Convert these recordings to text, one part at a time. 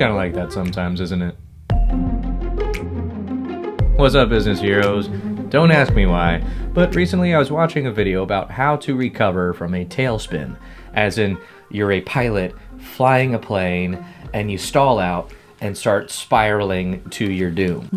kind of like that sometimes, isn't it? What's up, business heroes? Don't ask me why, but recently I was watching a video about how to recover from a tailspin. As in, you're a pilot flying a plane and you stall out and start spiraling to your doom.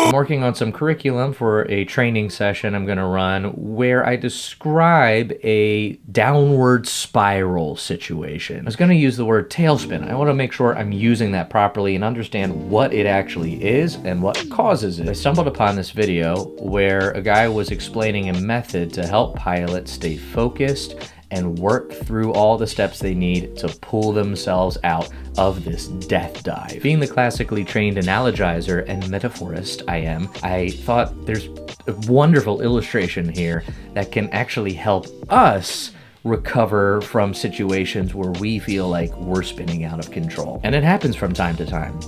I'm working on some curriculum for a training session I'm gonna run where I describe a downward spiral situation. I was gonna use the word tailspin. I wanna make sure I'm using that properly and understand what it actually is and what causes it. I stumbled upon this video where a guy was explaining a method to help pilots stay focused and work through all the steps they need to pull themselves out of this death dive. Being the classically trained analogizer and metaphorist I am, I thought there's a wonderful illustration here that can actually help us recover from situations where we feel like we're spinning out of control. And it happens from time to time.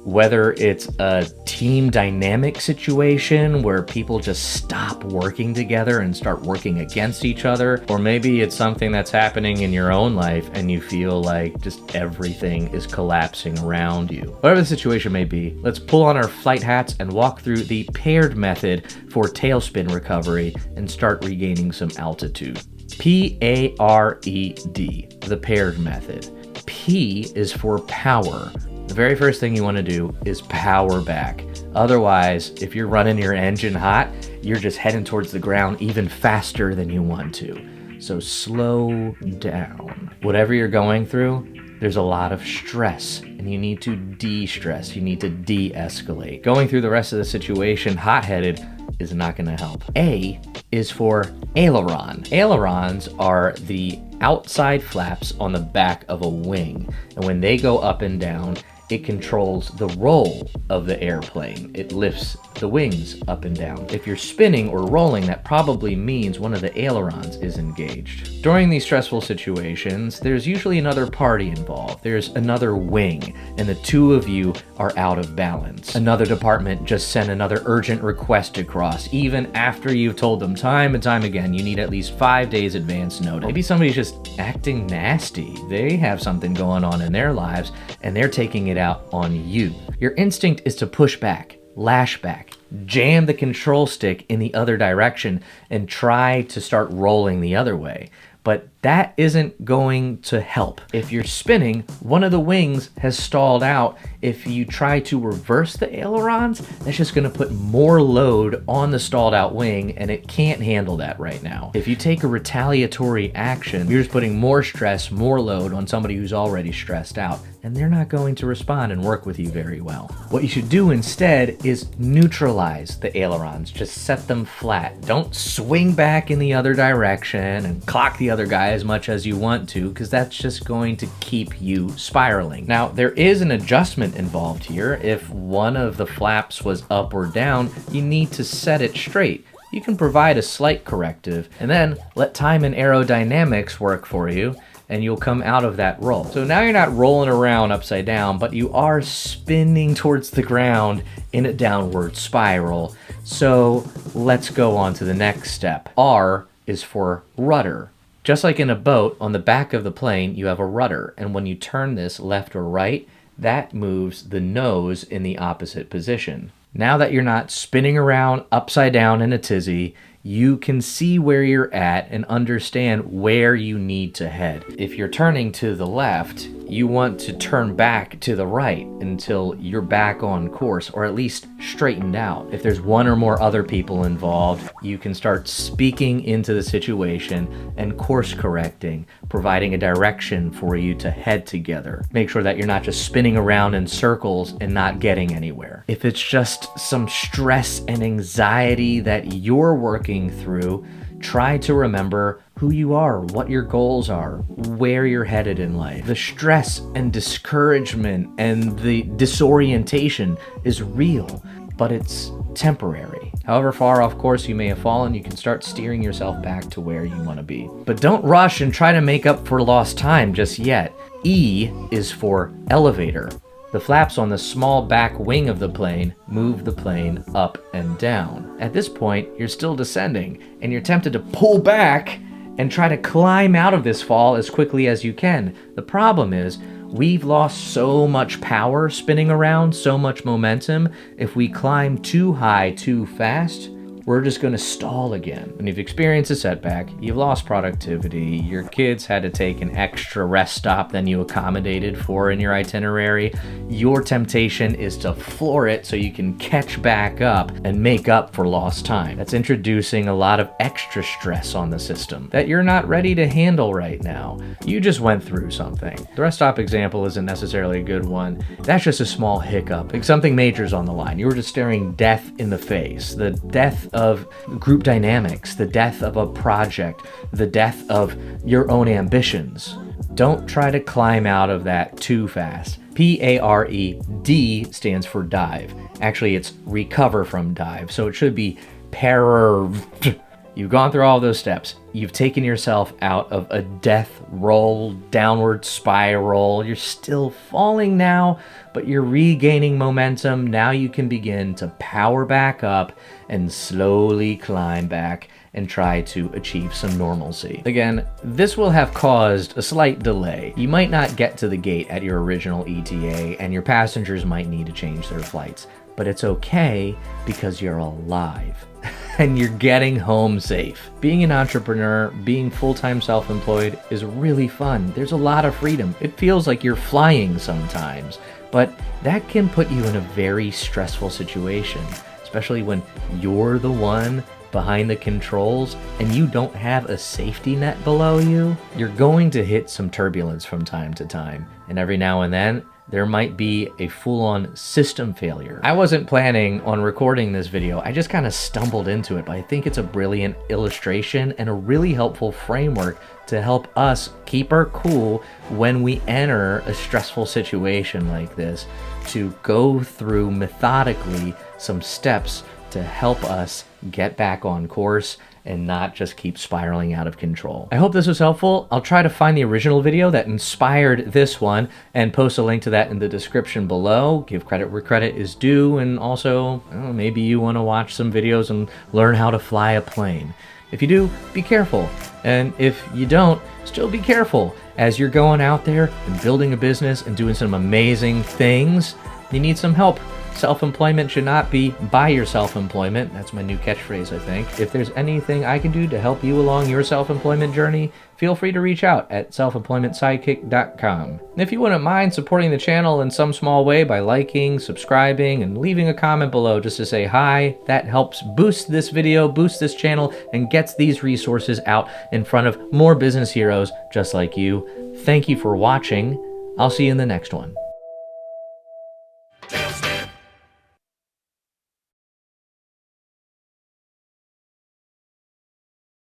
Whether it's a team dynamic situation where people just stop working together and start working against each other, or maybe it's something that's happening in your own life and you feel like just everything is collapsing around you. Whatever the situation may be, let's pull on our flight hats and walk through the paired method for tailspin recovery and start regaining some altitude. P.a.r.e.d, the paired method. P is for power. The very first thing you want to do is power back. Otherwise, if you're running your engine hot, you're just heading towards the ground even faster than you want to. So slow down. Whatever you're going through, there's a lot of stress and you need to de-stress. You need to de-escalate. Going through the rest of the situation hot-headed is not going to help. A is for aileron. Ailerons are the outside flaps on the back of a wing. And when they go up and down, it controls the roll of the airplane. It lifts the wings up and down. If you're spinning or rolling, that probably means one of the ailerons is engaged. During these stressful situations, there's usually another party involved. There's another wing, and the two of you are out of balance. Another department just sent another urgent request across, even after you've told them time and time again you need at least 5 days advance notice. Maybe somebody's just acting nasty. They have something going on in their lives, and they're taking it out on you. Your instinct is to push back, lash back, jam the control stick in the other direction, and try to start rolling the other way. But that isn't going to help. If you're spinning, one of the wings has stalled out. If you try to reverse the ailerons, that's just gonna put more load on the stalled out wing, and it can't handle that right now. If you take a retaliatory action, you're just putting more stress, more load on somebody who's already stressed out, and they're not going to respond and work with you very well. What you should do instead is neutralize the ailerons. Just set them flat. Don't swing back in the other direction and clock the other guy as much as you want to, because that's just going to keep you spiraling. Now, there is an adjustment involved here. If one of the flaps was up or down, you need to set it straight. You can provide a slight corrective and then let time and aerodynamics work for you, and you'll come out of that roll. So now you're not rolling around upside down, but you are spinning towards the ground in a downward spiral. So let's go on to the next step. R is for rudder. Just like in a boat, on the back of the plane, you have a rudder. And when you turn this left or right, that moves the nose in the opposite position. Now that you're not spinning around upside down in a tizzy, you can see where you're at and understand where you need to head. If you're turning to the left, you want to turn back to the right until you're back on course, or at least straightened out. If there's one or more other people involved, you can start speaking into the situation and course correcting, providing a direction for you to head together. Make sure that you're not just spinning around in circles and not getting anywhere. If it's just some stress and anxiety that you're working through, try to remember who you are, what your goals are, where you're headed in life. The stress and discouragement and the disorientation is real, but it's temporary. However far off course you may have fallen, you can start steering yourself back to where you want to be. But don't rush and try to make up for lost time just yet. E is for elevator. The flaps on the small back wing of the plane move the plane up and down. At this point, you're still descending, and you're tempted to pull back and try to climb out of this fall as quickly as you can. The problem is, We've lost so much power spinning around, so much momentum. If we climb too high too fast, we're just going to stall again. And you've experienced a setback, you've lost productivity, your kids had to take an extra rest stop than you accommodated for in your itinerary. Your temptation is to floor it so you can catch back up and make up for lost time. That's introducing a lot of extra stress on the system that you're not ready to handle right now. You just went through something. The rest stop example isn't necessarily a good one. That's just a small hiccup. Like something major's on the line. You were just staring death in the face. The death of group dynamics, the death of a project, the death of your own ambitions. Don't try to climb out of that too fast. P.a.r.e.d. stands for dive. Actually, it's recover from dive, so it should be p.a.r.e.d. You've gone through all those steps. You've taken yourself out of a death roll, downward spiral. You're still falling now, but you're regaining momentum. Now you can begin to power back up and slowly climb back and try to achieve some normalcy. Again, this will have caused a slight delay. You might not get to the gate at your original ETA, and your passengers might need to change their flights. But it's okay because you're alive and you're getting home safe. Being an entrepreneur, being full-time self-employed is really fun. There's a lot of freedom. It feels like you're flying sometimes, but that can put you in a very stressful situation, especially when you're the one behind the controls and you don't have a safety net below you. You're going to hit some turbulence from time to time, and every now and then there might be a full-on system failure. I wasn't planning on recording this video. I just kind of stumbled into it, but I think it's a brilliant illustration and a really helpful framework to help us keep our cool when we enter a stressful situation like this, to go through methodically some steps to help us get back on course and not just keep spiraling out of control. I hope this was helpful. I'll try to find the original video that inspired this one and post a link to that in the description below. Give credit where credit is due, and also, maybe you want to watch some videos and learn how to fly a plane. If you do, be careful. And if you don't, still be careful. As you're going out there and building a business and doing some amazing things, you need some help. Self-employment should not be buy your self-employment. That's my new catchphrase, I think. If there's anything I can do to help you along your self-employment journey, feel free to reach out at selfemploymentsidekick.com. And if you wouldn't mind supporting the channel in some small way by liking, subscribing, and leaving a comment below just to say hi, that helps boost this video, boost this channel, and gets these resources out in front of more business heroes just like you. Thank you for watching. I'll see you in the next one.